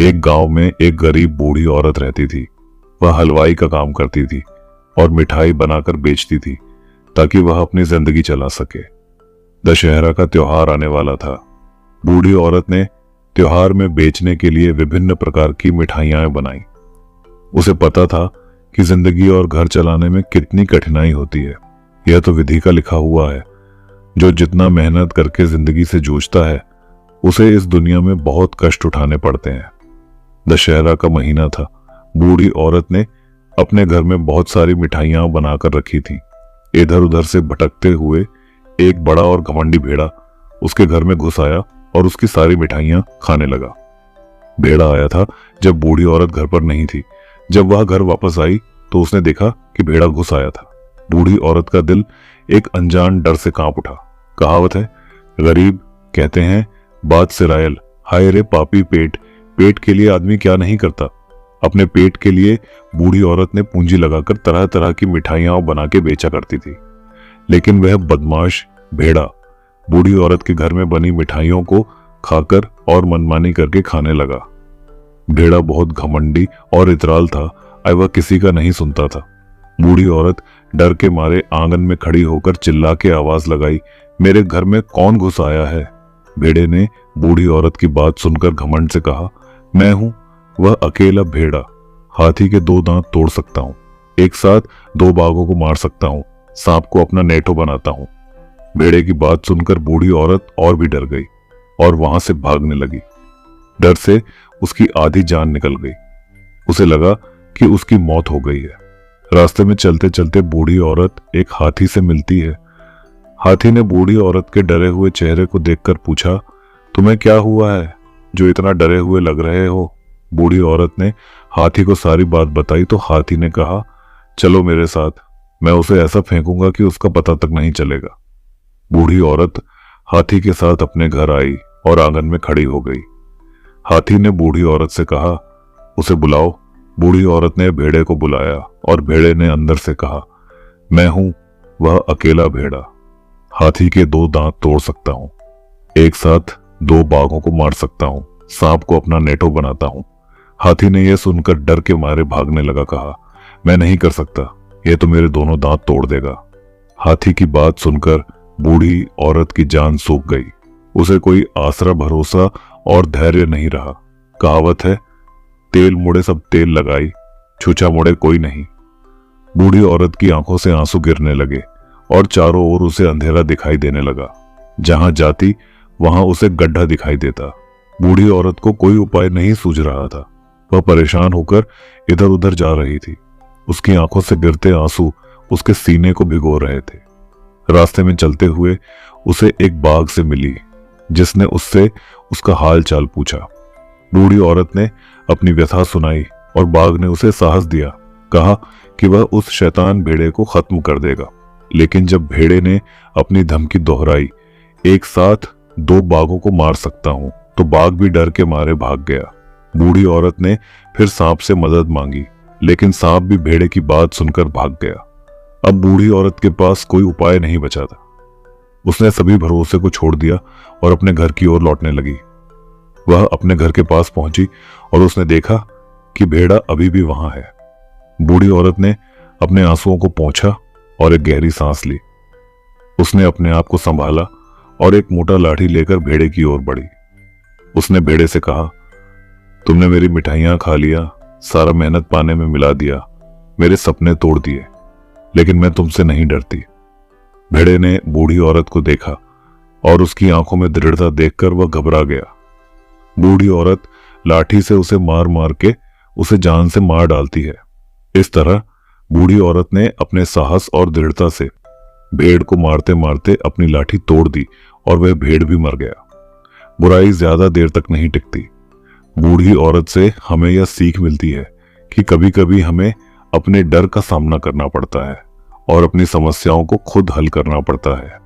एक गांव में एक गरीब बूढ़ी औरत रहती थी। वह हलवाई का काम करती थी और मिठाई बनाकर बेचती थी ताकि वह अपनी जिंदगी चला सके। दशहरा का त्योहार आने वाला था। बूढ़ी औरत ने त्योहार में बेचने के लिए विभिन्न प्रकार की मिठाइयां बनाई। उसे पता था कि जिंदगी और घर चलाने में कितनी कठिनाई होती है। यह तो विधि का लिखा हुआ है। जो जितना मेहनत करके जिंदगी से जूझता है उसे इस दुनिया में बहुत कष्ट उठाने पड़ते हैं। दशहरा का महीना था। बूढ़ी औरत ने अपने घर में बहुत सारी मिठाइयां बनाकर रखी थी। इधर उधर से भटकते हुए एक बड़ा और घमंडी भेड़ा उसके घर में घुस आया और उसकी सारी मिठाइयां खाने लगा। भेड़ा आया था जब बूढ़ी औरत घर पर नहीं थी। जब वह घर वापस आई तो उसने देखा कि भेड़ा घुस आया था। बूढ़ी औरत का दिल एक अनजान डर से कांप उठा। कहावत है, गरीब कहते हैं बात सिरायल, हाय रे पापी पेट, पेट के लिए आदमी क्या नहीं करता। अपने पेट के लिए बूढ़ी औरत ने पूंजी लगाकर तरह तरह की मिठाइयां बना के बेचा करती थी। लेकिन वह बदमाश भेड़ा बूढ़ी औरत के घर में बनी मिठाइयों को खाकर और मनमानी करके खाने लगा। भेड़ा बहुत घमंडी और इतराल था। वह किसी का नहीं सुनता था। बूढ़ी औरत डर के मारे आंगन में खड़ी होकर चिल्ला के आवाज लगाई, मेरे घर में कौन घुस आया है। भेड़े ने बूढ़ी औरत की बात सुनकर घमंड से कहा, मैं हूं वह अकेला भेड़ा, हाथी के 2 दांत तोड़ सकता हूं, एक साथ 2 बाघों को मार सकता हूं, सांप को अपना नेटो बनाता हूं। भेड़े की बात सुनकर बूढ़ी औरत और भी डर गई और वहां से भागने लगी। डर से उसकी आधी जान निकल गई। उसे लगा कि उसकी मौत हो गई है। रास्ते में चलते चलते बूढ़ी औरत एक हाथी से मिलती है। हाथी ने बूढ़ी औरत के डरे हुए चेहरे को देखकर पूछा, तुम्हें क्या हुआ है जो इतना डरे हुए लग रहे हो। बूढ़ी औरत ने हाथी को सारी बात बताई तो हाथी ने कहा, चलो मेरे साथ, मैं उसे ऐसा फेंकूंगा कि उसका पता तक नहीं चलेगा। बूढ़ी औरत हाथी के साथ अपने घर आई और आंगन में खड़ी हो गई। हाथी ने बूढ़ी औरत से कहा, उसे बुलाओ। बूढ़ी औरत ने भेड़े को बुलाया और भेड़े ने अंदर से कहा, मैं हूं वह अकेला भेड़ा, हाथी के 2 दांत तोड़ सकता हूं, एक साथ 2 बाघों को मार सकता हूं, सांप को अपना नेटो बनाता हूं। हाथी ने यह सुनकर डर के मारे भागने लगा। कहा, मैं नहीं कर सकता, यह तो मेरे दोनों दांत तोड़ देगा। हाथी की बात सुनकर बूढ़ी औरत की जान सूख गई। उसे कोई आसरा भरोसा और धैर्य नहीं रहा। कहावत है, तेल मुड़े सब तेल लगाई, छूछा मुड़े कोई नहीं। बूढ़ी औरत की आंखों से आंसू गिरने लगे और चारों ओर उसे अंधेरा दिखाई देने लगा। जहां जाती वहां उसे गड्ढा दिखाई देता। बूढ़ी औरत को कोई उपाय नहीं सूझ रहा था। वह परेशान होकर इधर उधर जा रही थी। उसकी आंखों से गिरते आंसू उसके सीने को भिगो रहे थे। रास्ते में चलते हुए उसे एक बाघ से मिली जिसने उससे उसका हाल चाल पूछा। बूढ़ी औरत ने अपनी व्यथा सुनाई और बाघ ने उसे साहस दिया। कहा कि वह उस शैतान भेड़े को खत्म कर देगा। लेकिन जब भेड़े ने अपनी धमकी दोहराई, एक साथ 2 बाघों को मार सकता हूं, तो बाघ भी डर के मारे भाग गया। बूढ़ी औरत ने फिर सांप से मदद मांगी, लेकिन सांप भी भेड़े की बात सुनकर भाग गया। अब बूढ़ी औरत के पास कोई उपाय नहीं बचा था। उसने सभी भरोसे को छोड़ दिया और अपने घर की ओर लौटने लगी। वह अपने घर के पास पहुंची और उसने देखा कि भेड़ा अभी भी वहां है। बूढ़ी औरत ने अपने आंसुओं को पोंछा और एक गहरी सांस ली। उसने अपने आप को संभाला और एक मोटा लाठी लेकर भेड़े की ओर बढ़ी। उसने भेड़े से कहा, तुमने मेरी मिठाइयां खा लिया, सारा मेहनत पाने में मिला दिया, मेरे सपने तोड़ दिए, लेकिन मैं तुमसे नहीं डरती। भेड़े ने बूढ़ी औरत को देखा और उसकी आंखों में दृढ़ता देखकर वह घबरा गया। बूढ़ी औरत लाठी से उसे मार मार के उसे जान से मार डालती है। इस तरह बूढ़ी औरत ने अपने साहस और दृढ़ता से भेड़ को मारते मारते अपनी लाठी तोड़ दी और वह भेड़ भी मर गया। बुराई ज्यादा देर तक नहीं टिकती। बूढ़ी औरत से हमें यह सीख मिलती है कि कभी कभी हमें अपने डर का सामना करना पड़ता है और अपनी समस्याओं को खुद हल करना पड़ता है।